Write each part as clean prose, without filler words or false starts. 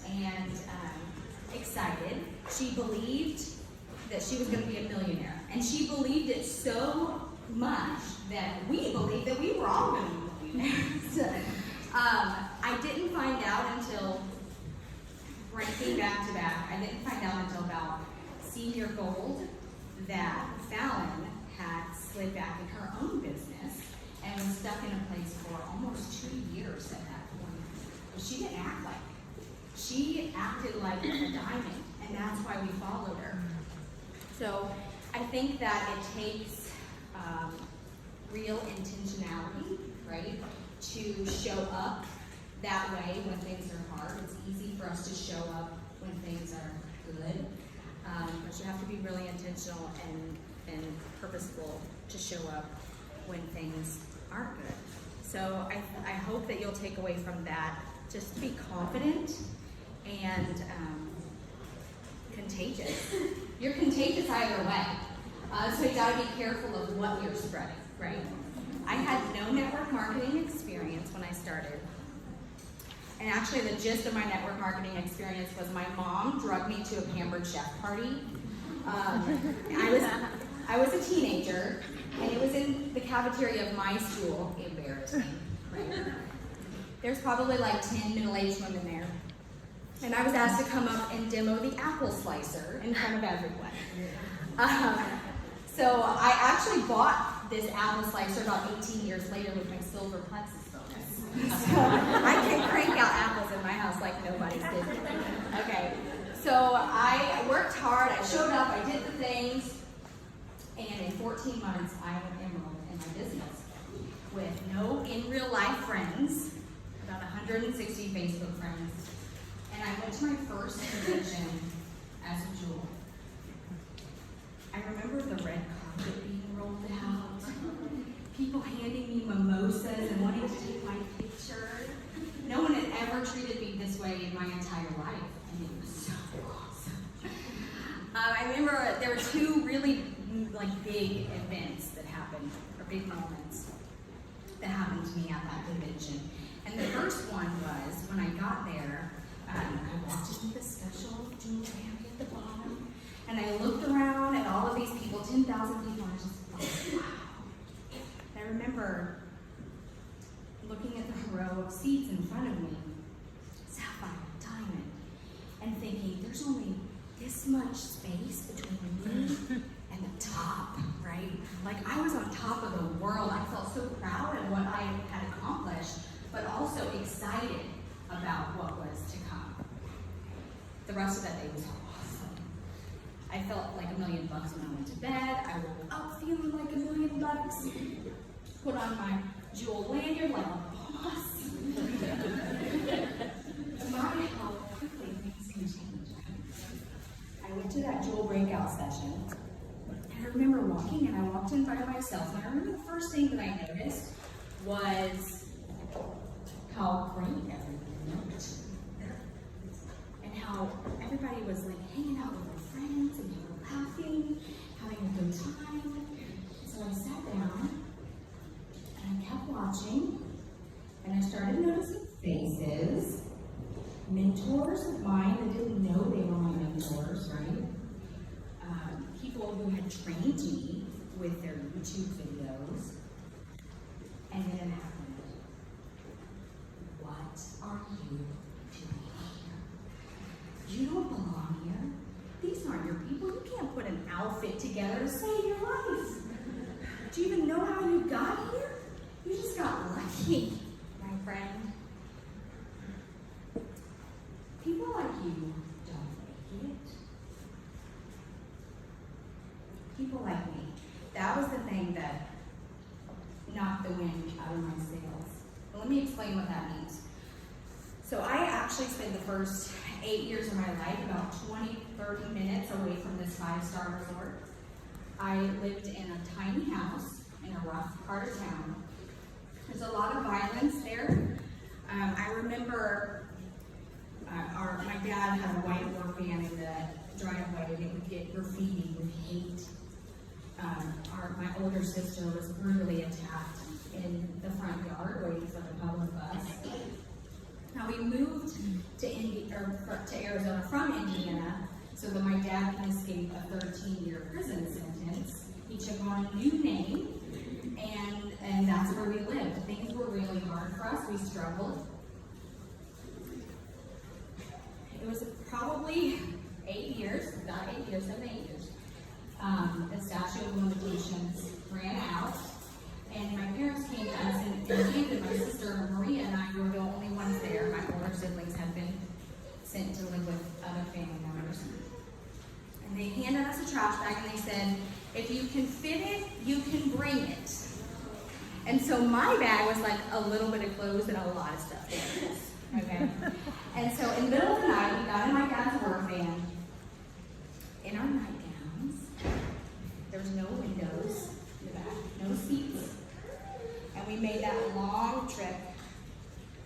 and excited. She believed that she was going to be a millionaire, and she believed it so much that we believed that we were all going to be millionaires. I didn't find out until ranking back to back. I didn't find out until about senior gold that Fallon had slid back in her own business and was stuck in a place for almost 2 years at that point. But she didn't act like it. She acted like a diamond, and that's why we followed her. So I think that it takes real intentionality, right, to show up that way when things are hard. It's easy for us to show up when things are good, but you have to be really intentional and purposeful to show up when things aren't good. So I hope that you'll take away from that just to be confident and contagious. You're contagious either way. So you gotta be careful of what you're spreading, right? I had no network marketing experience when I started. And actually the gist of my network marketing experience was my mom drugged me to a Pampered Chef party. I was a teenager, and it was in the cafeteria of my school. Embarrassed me, right? There's probably like 10 middle-aged women there. And I was asked to come up and demo the apple slicer in front of everyone. So I actually bought this apple slicer about 18 years later with my silver plexus bonus. So I can crank out apples in my house like nobody's business. Okay, so I worked hard, I showed up, I did the things, and in 14 months I had emerald in my business with no in real life friends, about 160 Facebook friends, and I went to my first convention as a jewel. I remember the red carpet being rolled out, people handing me mimosas and wanting to take my picture. No one had ever treated me this way in my entire life, and it was so awesome. I remember there were two really big events that happened, or big moments that happened to me at that convention. And the first one was when I got there, I walked into the special jewel area at the bottom, and I looked around at all of these people, 10,000 people, and I just thought, wow. I remember looking at the row of seats in front of me, sapphire, diamond, and thinking, there's only this much space between me and the top, right? Like I was on top of the world. I felt so proud of what I had accomplished, but also excited about what was to come. The rest of that day was awesome. I felt like $1 million when I went to bed. I woke up feeling like $1 million. Put on my jewel lanyard like a boss. My how quickly things can change. I went to that jewel breakout session, and I remember walking, and I walked in by myself, and I remember the first thing that I noticed was how great everything looked. And how everybody was like hanging out with their friends, and they were laughing, having a good time. So I sat down, and I kept watching, and I started noticing faces, mentors of mine that didn't know they were my mentors, right? People who had trained me with their YouTube videos, and then it happened. What are you doing here? You don't belong here. These aren't your people. You can't put an outfit together to save your life. Do you even know how you got here? You just got lucky, my friend. People like you don't make it. People like me. That was the thing that knocked the wind out of my sails. But let me explain what that means. So I actually spent the first 8 years of my life about 20-30 minutes away from this 5-star resort. I lived in a tiny house in a rough part of town. There's a lot of violence there. I remember my dad had a white work van in the driveway, and it would get graffiti with hate. My older sister was brutally attacked in the front yard waiting for the public bus. Now we moved to Arizona from Indiana so that my dad can escape a 13-year prison sentence. He took on a new name, and that's where we lived. Things were really hard for us. We struggled. It was probably 8 years, not 8 years, 7 to 8 years. The statute of limitations ran out, and my parents came to us and handed my sister Maria and I were the only ones there. My older siblings had been sent to live with other family members. And they handed us a trash bag and they said, if you can fit it, you can bring it. And so my bag was like a little bit of clothes and a lot of stuff there. Okay? And so in the middle of the night, we got in my dad's work van, in our nightgowns. There was no windows in the back, no seats. And we made that long trip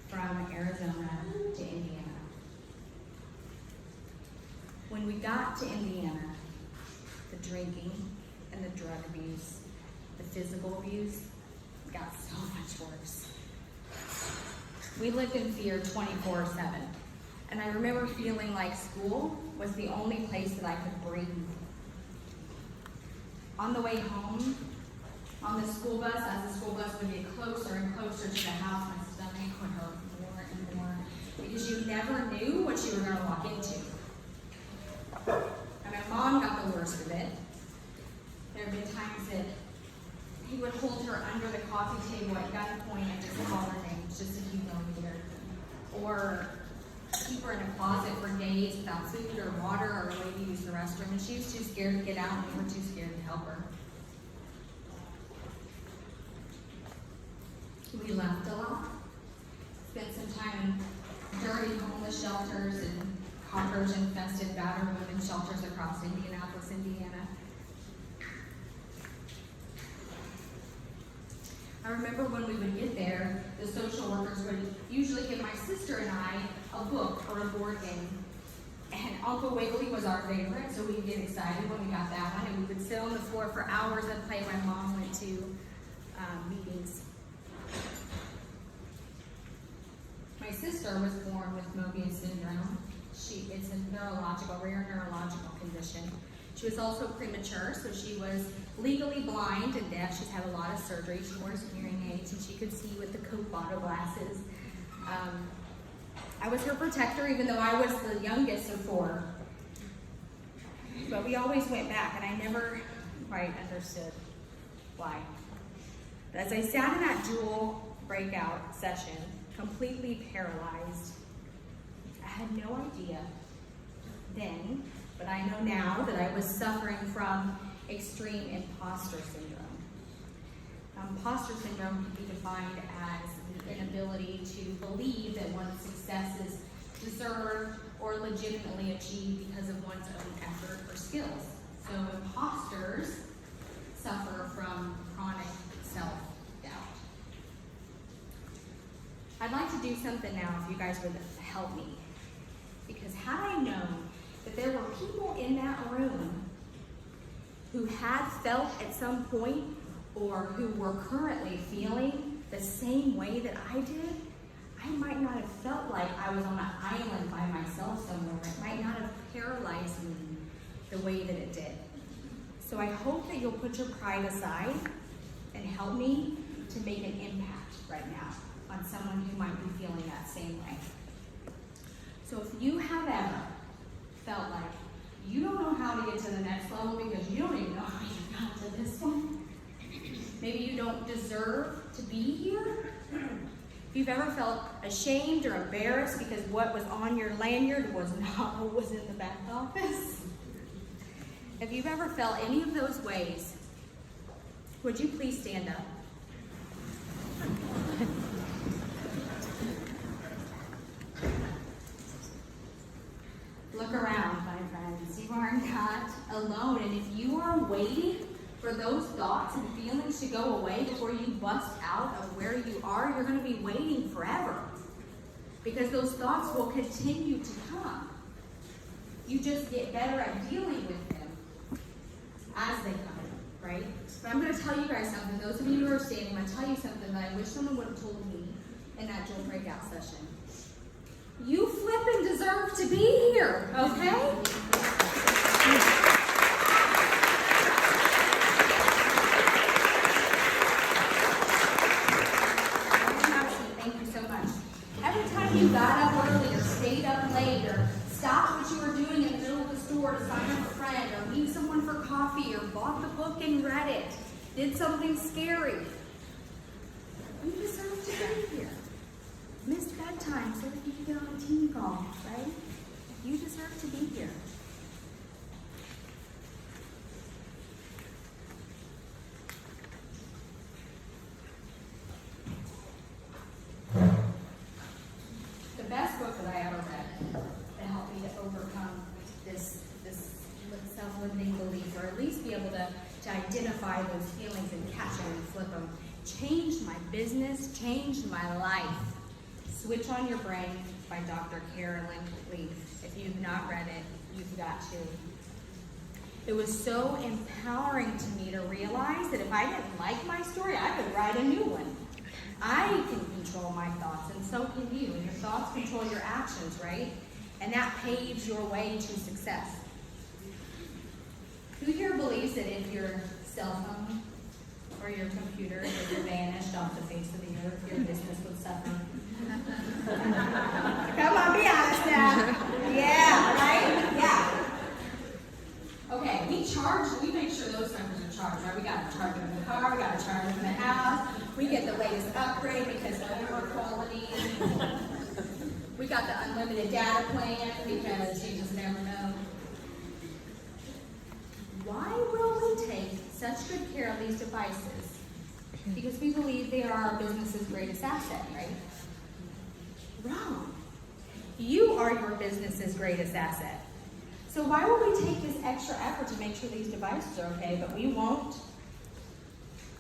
from Arizona to Indiana. When we got to Indiana, the drinking and the drug abuse, the physical abuse, got so much worse. We lived in fear 24/7. And I remember feeling like school was the only place that I could breathe. On the way home, on the school bus, as the school bus would get closer and closer to the house, my stomach would hurt more and more because you never knew what you were going to walk into. And my mom got the worst of it. There have been times that he would hold her under the coffee table at gunpoint and just call her names just to humiliate her. Or keep her in a closet for days without food or water or a way to use the restroom. And she was too scared to get out and we were too scared to help her. We left a lot. Spent some time in dirty homeless shelters and cockroach-infested battered women's shelters across Indianapolis, Indiana. I remember when we would get there, the social workers would usually give my sister and I a book or a board game. And Uncle Wiggily was our favorite, so we'd get excited when we got that one, and we would sit on the floor for hours and play. My mom went to meetings. My sister was born with Mobius syndrome. It's a rare neurological condition. She was also premature, so she was legally blind and deaf. She's had a lot of surgery. She wears hearing aids, and she could see with the Coke bottle glasses. I was her protector, even though I was the youngest of 4. But we always went back, and I never quite understood why. But as I sat in that dual breakout session, completely paralyzed, I had no idea then, but I know now that I was suffering from extreme imposter syndrome. Imposter syndrome can be defined as the inability to believe that one's success is deserved or legitimately achieved because of one's own effort or skills. So imposters suffer from chronic self-doubt. I'd like to do something now if you guys would help me. Because had I known that there were people in that room who had felt at some point or who were currently feeling the same way that I did, I might not have felt like I was on an island by myself somewhere. It might not have paralyzed me the way that it did. So I hope that you'll put your pride aside and help me to make an impact right now on someone who might be feeling that same way. So if you have ever felt like you don't know how to get to the next level because you don't even know how you got to this one, maybe you don't deserve to be here, if you've ever felt ashamed or embarrassed because what was on your lanyard was not what was in the back office, if you've ever felt any of those ways, would you please stand up? Look around, my friends. You are not alone. And if you are waiting for those thoughts and feelings to go away before you bust out of where you are, you're going to be waiting forever. Because those thoughts will continue to come. You just get better at dealing with them as they come, right? But I'm going to tell you guys something. Those of you who are standing, I'm going to tell you something that I wish someone would have told me in that dual breakout session. You flip into deserve to be here, okay? Thank you so much. Every time you got up early or stayed up late or stopped what you were doing in the middle of the store to sign up a friend or meet someone for coffee or bought the book and read it, did something scary, you deserve to be here. Missed bedtime so that you can get on a team call, right? You deserve to be here. The best book that I ever read that helped me to overcome this self-limiting belief, or at least be able to identify those feelings and catch them and flip them, changed my business, changed my life. Switch on Your Brain by Dr. Carolyn Leaf. If you've not read it, you've got to. It was so empowering to me to realize that if I didn't like my story, I could write a new one. I can control my thoughts, and so can you. And your thoughts control your actions, right? And that paves your way to success. Who here believes that if your cell phone or your computer had vanished off the face of the earth, your business would suffer? Come on, be honest now. Yeah, right? Yeah. Okay, we make sure those numbers are charged, right? We got to charge them in the car, we got to charge them in the house, we get the latest upgrade because of our quality. We got the unlimited data plan because you just never know. Why will we take such good care of these devices? Because we believe they are our business's greatest asset, right? Wrong. You are your business's greatest asset. So why will we take this extra effort to make sure these devices are okay, but we won't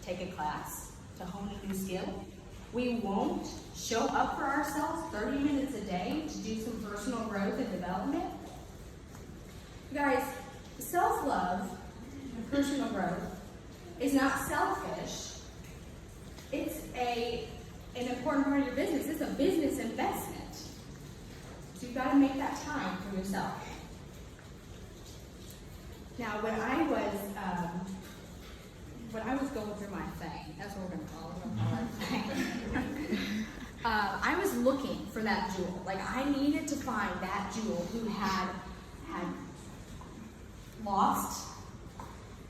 take a class to hone a new skill? We won't show up for ourselves 30 minutes a day to do some personal growth and development? You guys, self-love and personal growth is not selfish. It's an important part of your business. It's a business investment. So you've got to make that time for yourself. Now, when I was going through my thing, that's what we're going to call it. I was looking for that jewel. Like, I needed to find that jewel who had lost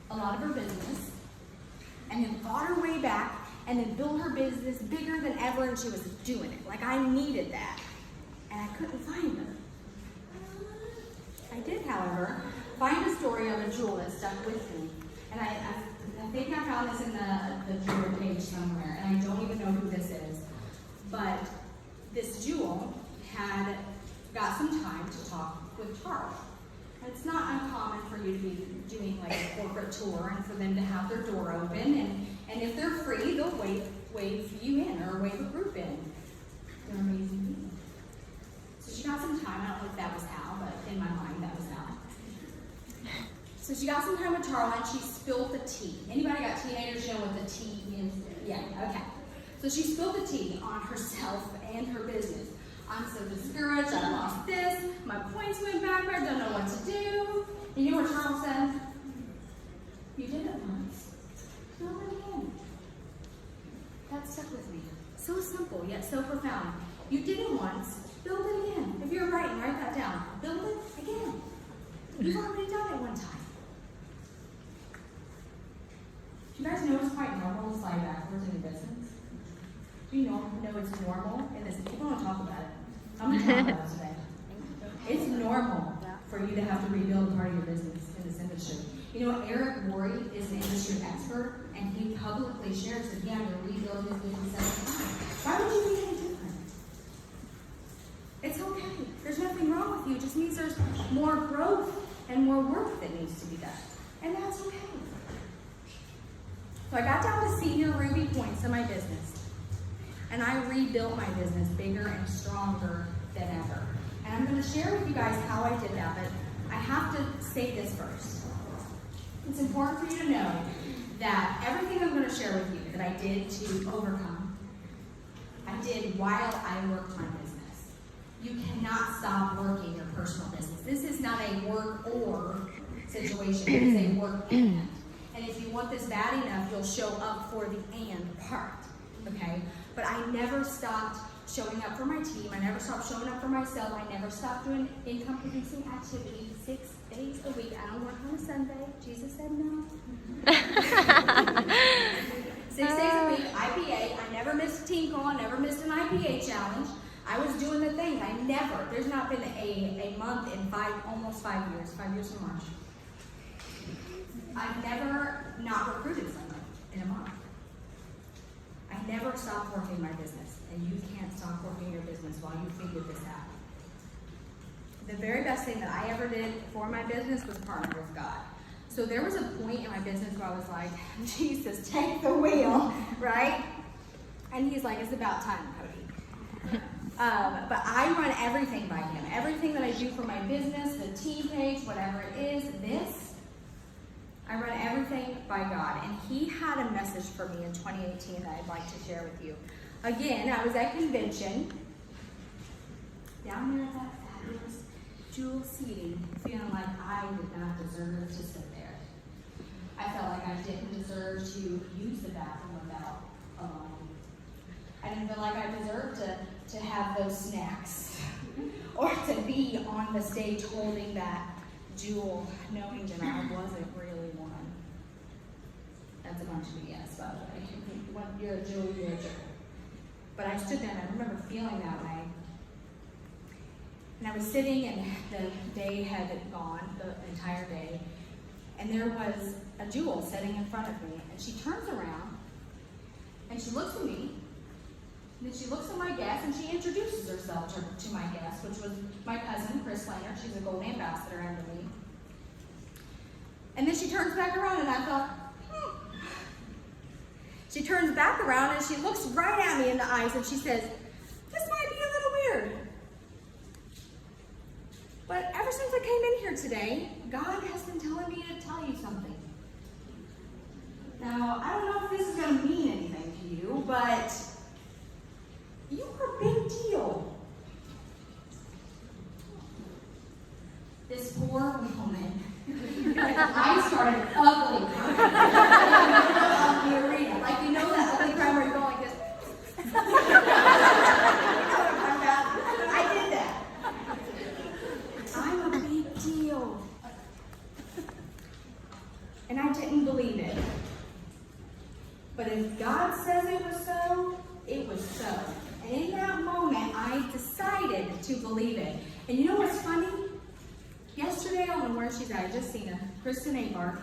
a lot of her business and then fought her way back and then built her business bigger than ever, and she was doing it. Like, I needed that, and I couldn't find her. I did, however, find a story of a jewel that stuck with me, and I think I found this in the jewel page somewhere, and I don't even know who this is, but this jewel had got some time to talk with Charles. It's not uncommon for you to be doing like a corporate tour and for them to have their door open, and if they're free, they'll wave you in or wave a group in. They're amazing people. So she got some time. I don't know if that was Al, but in my mind that was Al. So she got some time with Charla and she spilled the tea. Anybody got teenagers know what the tea is? Yeah, okay. So she spilled the tea on herself and her business. I'm so discouraged, I lost this, my points went backward, I don't know what to do. You know what Charles said? You did it once. Do it again. That stuck with me. So simple, yet so profound. You did it once, build it again. If you're writing, write that down. Build it again. You've already done it one time. Do you guys know it's quite normal to slide backwards in your business? Do you know it's normal in this? People don't talk about it. I'm going to talk about it today. It's normal for you to have to rebuild part of your business in this industry. You know, Eric Worre is an industry expert, and he publicly shares that he had to rebuild his business 7 times. Why would you be any different? It's okay. There's nothing wrong with you. It just means there's more growth and more work that needs to be done. And that's okay. So I got down to senior Ruby points in my business. And I rebuilt my business bigger and stronger than ever. And I'm going to share with you guys how I did that, but I have to say this first. It's important for you to know that everything I'm going to share with you that I did to overcome, I did while I worked my business. You cannot stop working your personal business. This is not a work or situation. It's a work and. And if you want this bad enough, you'll show up for the and part, okay? But I never stopped showing up for my team. I never stopped showing up for myself. I never stopped doing income-producing activities 6 days a week. I don't work on a Sunday. Jesus said no. 6 days a week, IPA. I never missed a team call. I never missed an IPA challenge. I was doing the thing. There's not been a month in almost 5 years, 5 years in March. I've never not recruited someone in a month. I never stopped working my business, and you can't stop working your business while you figure this out. The very best thing that I ever did for my business was partner with God. So there was a point in my business where I was like, Jesus, take the wheel, right? And he's like, it's about time, Kodie. But I run everything by him. Everything that I do for my business, the team page, whatever it is, I run everything by God. And he had a message for me in 2018 that I'd like to share with you. Again, I was at convention, down there at that fabulous jewel seating, feeling like I did not deserve to sit there. I felt like I didn't deserve to use the bathroom without a line. I didn't feel like I deserved to have those snacks or to be on the stage holding that jewel, knowing that I wasn't really one. That's a bunch of BS, by the way. When you're a jewel, you're a jewel. But I stood there and I remember feeling that way. And I was sitting and the day had gone, the entire day, and there was a jewel sitting in front of me. And she turns around and she looks at me, and then she looks at my guest and she introduces herself to my guest, which was my cousin, Chris Lehner. She's a gold ambassador under me. And then she turns back around and I thought, She turns back around and she looks right at me in the eyes and she says, this might be a little weird. But ever since I came in here today, God has been telling me to tell you something. Now, I don't know if this is going to mean anything to you, but you are a big deal. This poor woman, I started ugly crying. The arena. Like, you know that ugly cry where you go like this? I did that. I'm a big deal. And I didn't believe it. But if God says it was so, it was so. And in that moment, I decided to believe it. And you know what's funny? Yesterday, I don't know where she's at. I just seen her. Kristen Abar.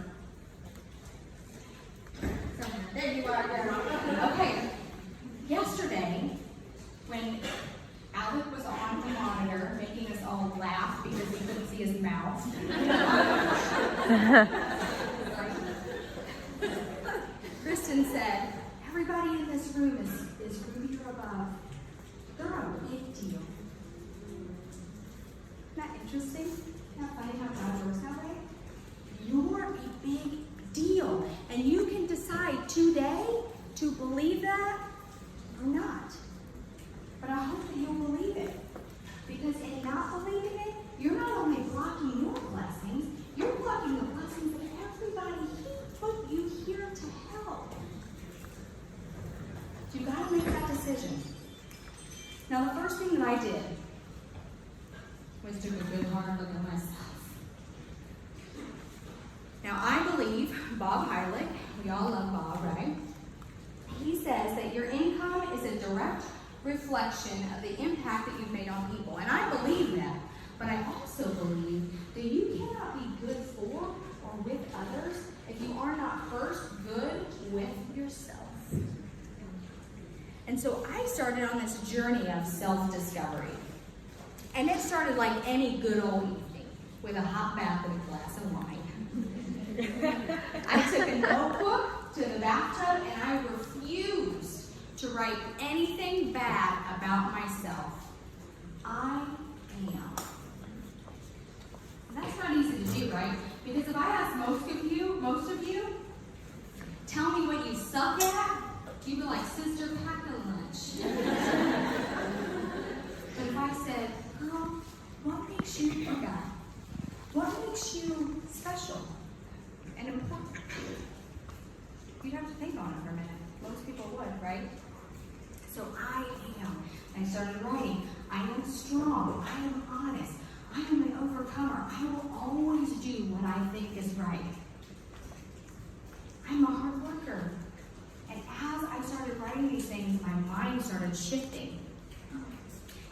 There you are, girl. Okay. Yesterday, when Alec was on the monitor, making us all laugh because we couldn't see his mouth. Kristen said, everybody in this room is Ruby or above. They're a big deal. Isn't that interesting? Isn't that funny how God works that way? You're a big deal. And you can decide today to believe that or not. But I hope that you'll believe it. Because in not believing it, you're not only blocking your blessings, you're blocking the blessings of everybody He put you here to help. So you got to make that decision. Now, the first thing that I did was took a good hard look at myself. Now, I believe Bob Heilig, we all love Bob, right? He says that your income is a direct reflection of the impact that you've made on people. And I believe that. But I also believe that you cannot be good for or with others if you are not first good with yourself. And so I started on this journey of self-discovery. And it started like any good old evening with a hot bath and a glass of wine. I took a notebook to the bathtub and I refused to write anything bad about myself. I am. And that's not easy to do, right? Because if I ask most of you, tell me what you suck at, you'd be like, sister, pack a lunch. But if I said, girl, one thing makes you a guy? What makes you special and important? You'd have to think on it for a minute. Most people would, right? So I am. And I started writing. I am strong. I am honest. I am an overcomer. I will always do what I think is right. I'm a hard worker. And as I started writing these things, my mind started shifting.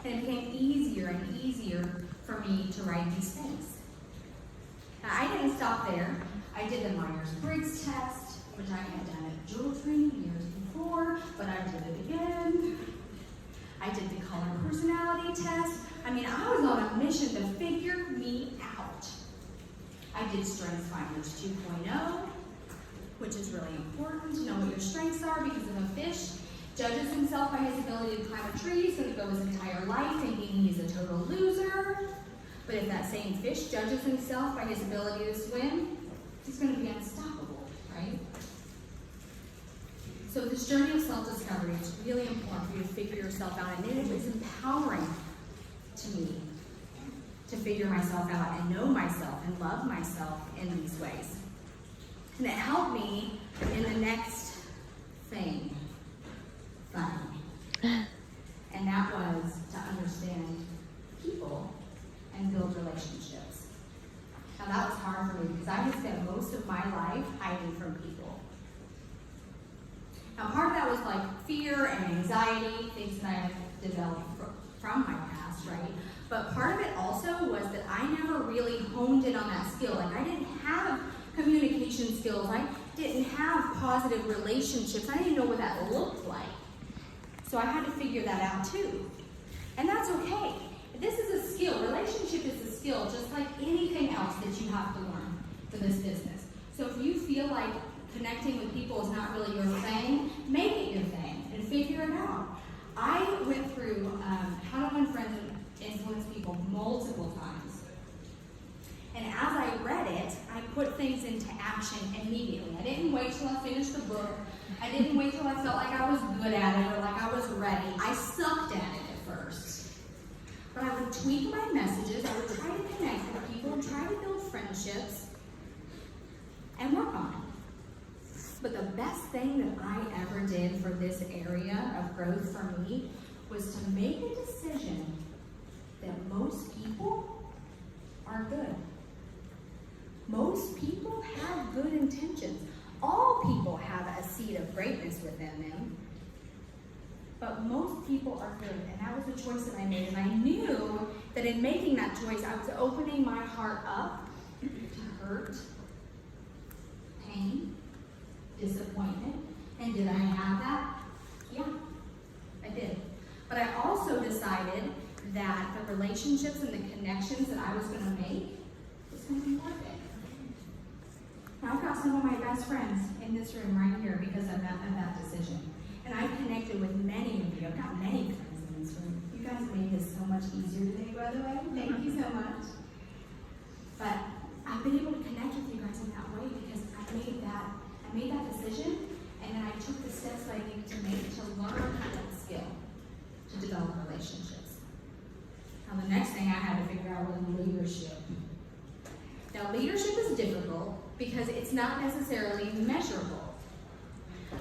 And it became easier and easier for me to write these things. Now, I didn't stop there. I did the Myers-Briggs test, which I had done at Jewel training years before, but I did it again. I did the color personality test. I mean, I was on a mission to figure me out. I did Strengths Finders 2.0, which is really important to know what your strengths are, because if a fish judges himself by his ability to climb a tree, he's going to go his entire life thinking he's a total loser. But if that same fish judges himself by his ability to swim, he's going to be unstoppable, right? So this journey of self-discovery is really important for you to figure yourself out, and it is empowering to me to figure myself out and know myself and love myself in these ways. And it helped me in the next thing, and that was to understand people and build relationships. Now that was hard for me because I had spent most of my life hiding from people. Now part of that was like fear and anxiety, things that I had developed from my past, right? But part of it also was that I never really honed in on that skill. Like I didn't have communication skills. I didn't have positive relationships. I didn't know what that looked like. So I had to figure that out too. And that's okay. This is a skill. Relationship is a skill, just like anything else that you have to learn for this business. So if you feel like connecting with people is not really your thing, make it your thing and figure it out. I went through How to Win Friends and Influence People multiple times. And as I read it, I put things into action immediately. I didn't wait till I finished the book. I didn't wait till I felt like I was good at it or like I was ready. I sucked at it at first. But I would tweak my messages. I would try to connect with people and try to build friendships and work on it. But the best thing that I ever did for this area of growth for me was to make a decision that most people are good. Most people have good intentions. All people have a seed of greatness within them. But most people are good, and that was a choice that I made. And I knew that in making that choice, I was opening my heart up to hurt, pain, disappointment. And did I have that? Yeah, I did. But I also decided that the relationships and the connections that I was going to make was going to be worth it. Now, I've got some of my best friends in this room right here because of that decision. And I've connected with many of you. I've got many friends in this room. You guys made this so much easier today, by the way. Thank you so much. But I've been able to connect with you guys in that way because I made that decision, and then I took the steps that I needed to make to learn that skill to develop relationships. Now, the next thing I had to figure out was leadership. Now, leadership is difficult because it's not necessarily measurable.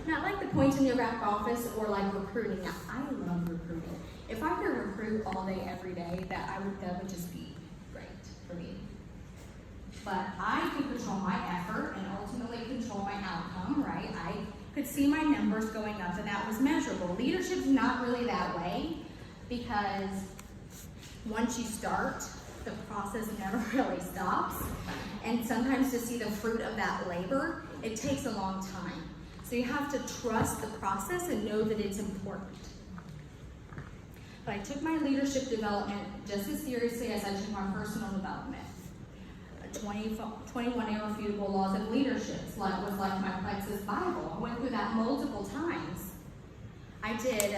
Not like the points in your back office or like recruiting. Now, I love recruiting. If I could recruit all day, every day, that would just be great for me. But I could control my effort and ultimately control my outcome, right? I could see my numbers going up, and that was measurable. Leadership's not really that way because once you start, the process never really stops. And sometimes to see the fruit of that labor, it takes a long time. So you have to trust the process and know that it's important. But I took my leadership development just as seriously as I took my personal development. 21 irrefutable laws of leadership was like my Plexus Bible. I went through that multiple times. I did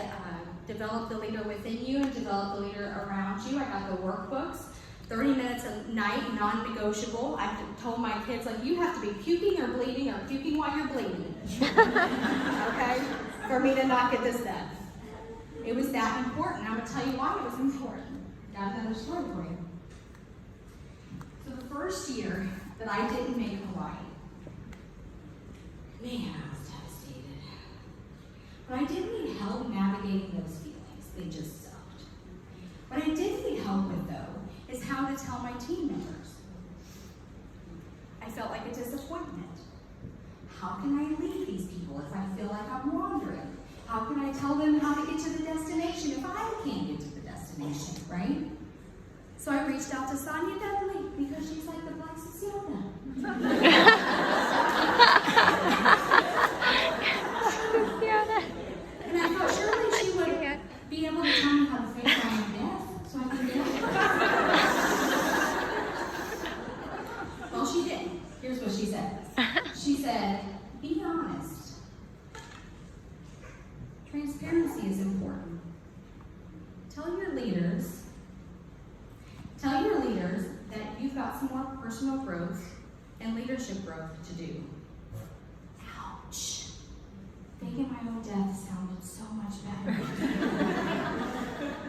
develop the leader within you and develop the leader around you. I got the workbooks. 30 minutes a night, non-negotiable. I told my kids, like, you have to be puking or bleeding or puking while you're bleeding. Okay? For me to not get this done. It was that important. I'm going to tell you why it was important. Got another story for you. first year that I didn't make Hawaii, man, I was devastated. But I didn't need help navigating those feelings. They just sucked. What I did need help with, though, is how to tell my team members. I felt like a disappointment. How can I lead these people if I feel like I'm wandering? How can I tell them how to get to the destination if I can't get to the destination, right? So I reached out to Sonia Dudley because she's like the Black Cecilia. And I thought surely she would be able to tell me how to fake my own death so I could get it. Well, she didn't. Here's what she said. She said, be honest. Transparency is important. Tell your leaders that you've got some more personal growth and leadership growth to do. Ouch. Faking my own death sounded so much better.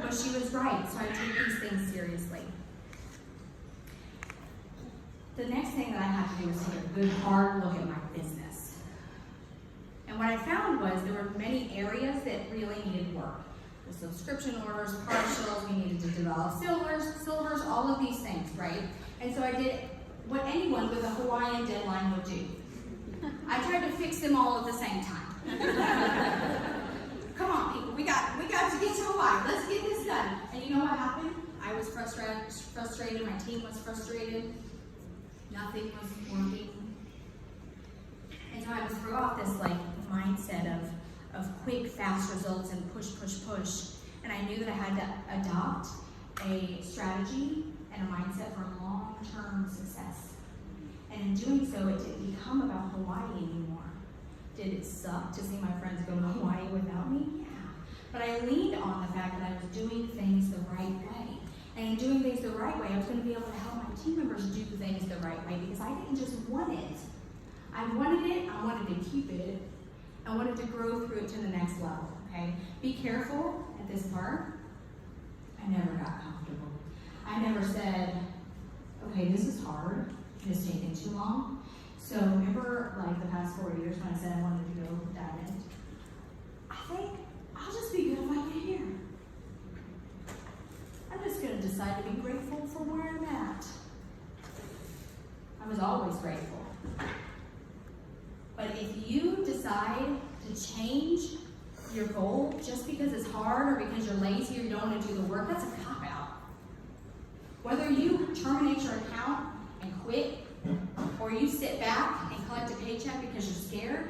But she was right, so I take these things seriously. The next thing that I had to do was take a good hard look at my business. And what I found was there were many areas that really needed work. The subscription orders, partials, we needed to develop silvers, all of these things, right? And so I did what anyone with a Hawaiian deadline would do. I tried to fix them all at the same time. Come on, people, we got to get to Hawaii. Let's get this done. And you know what happened? I was frustrated, my team was frustrated. Nothing was working. And so I was thrown off this mindset of quick, fast results and push. And I knew that I had to adopt a strategy and a mindset for long-term success. And in doing so, it didn't become about Hawaii anymore. Did it suck to see my friends go to Hawaii without me? Yeah. But I leaned on the fact that I was doing things the right way. And in doing things the right way, I was going to be able to help my team members do things the right way because I didn't just want it. I wanted it, I wanted to keep it, I wanted to grow through it to the next level, okay? Be careful at this part. I never got comfortable. I never said, okay, this is hard, it's taking too long. So remember the past 4 years when I said I wanted to go dive in? I think I'll just be good if I get here. I'm just going to decide to be grateful for where I'm at. I was always grateful. But if you decide to change your goal just because it's hard or because you're lazy or you don't want to do the work, that's a cop-out. Whether you terminate your account and quit, or you sit back and collect a paycheck because you're scared,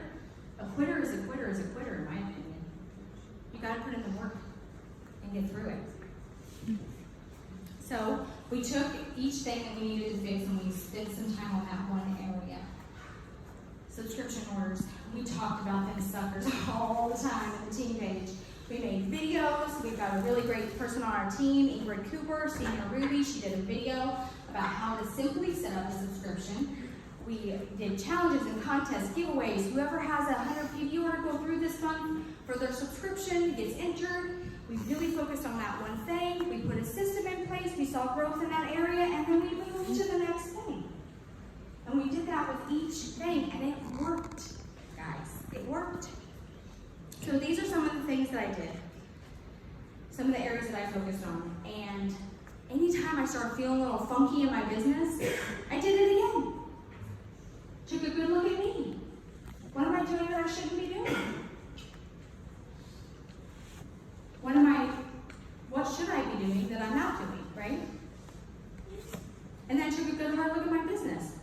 a quitter is a quitter is a quitter, in my opinion. You got to put in the work and get through it. So we took each thing that we needed to fix and we spent some time on that one area. Subscription orders. We talked about them suckers all the time at the team page. We made videos. We've got a really great person on our team, Ingrid Cooper, Senior Ruby. She did a video about how to simply set up a subscription. We did challenges and contests, giveaways. Whoever has 100 people to go through this month for their subscription gets entered. We really focused on that one thing. We put a system in place. We saw growth in that area, and then we moved to the next thing. And we did that with each thing, and it worked, guys. It worked. So these are some of the things that I did. Some of the areas that I focused on. And anytime I started feeling a little funky in my business, I did it again. Took a good look at me. What am I doing that I shouldn't be doing? What should I be doing that I'm not doing, right? And then took a good hard look at my business.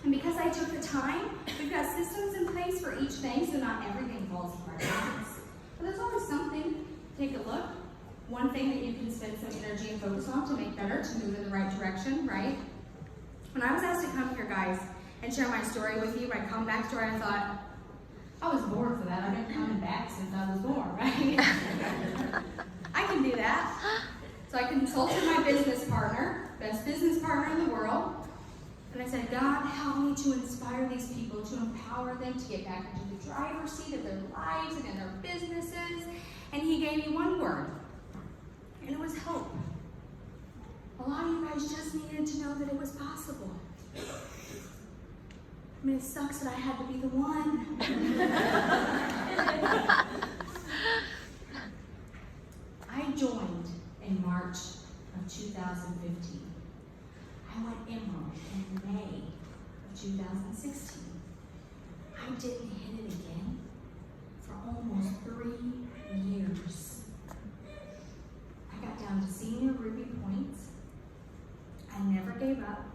And because I took the time, we've got systems in place for each thing, so not everything falls apart at once. But there's always something. Take a look. One thing that you can spend some energy and focus on to make better, to move in the right direction, right? When I was asked to come here, guys, and share my story with you, my comeback story, I thought, I was born for that. I've been coming back since I was born, right? I can do that. So I consulted my business partner, best business partner in the world, and I said, God, help me to inspire these people, to empower them to get back into the driver's seat of their lives and in their businesses. And he gave me one word, and it was hope. A lot of you guys just needed to know that it was possible. I mean, it sucks that I had to be the one. I joined in March of 2015. I went Emerald in May of 2016. I didn't hit it again for almost 3 years. I got down to senior Ruby points. I never gave up.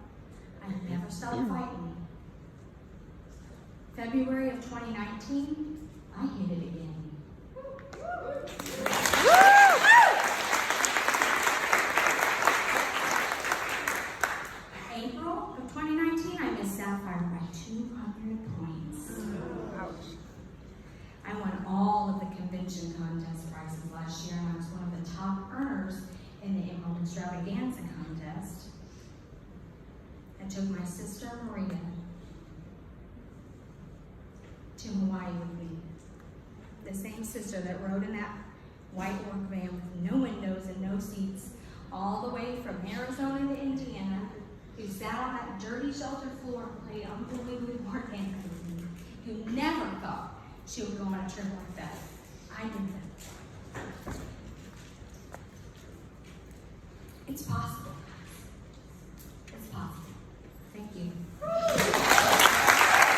I never stopped fighting. February of 2019, I hit it again. April of 2019, I missed Sapphire by 200 points. Ouch. I won all of the convention contest prizes last year, and I was one of the top earners in the Emerald Extravaganza contest. I took my sister Maria to Hawaii with me. The same sister that rode in that white work van with no windows and no seats, all the way from Arizona to Indiana, who sat on that dirty shelter floor and played unbelievably organic with me, who never thought she would go on a trip like that. I did that. It's possible.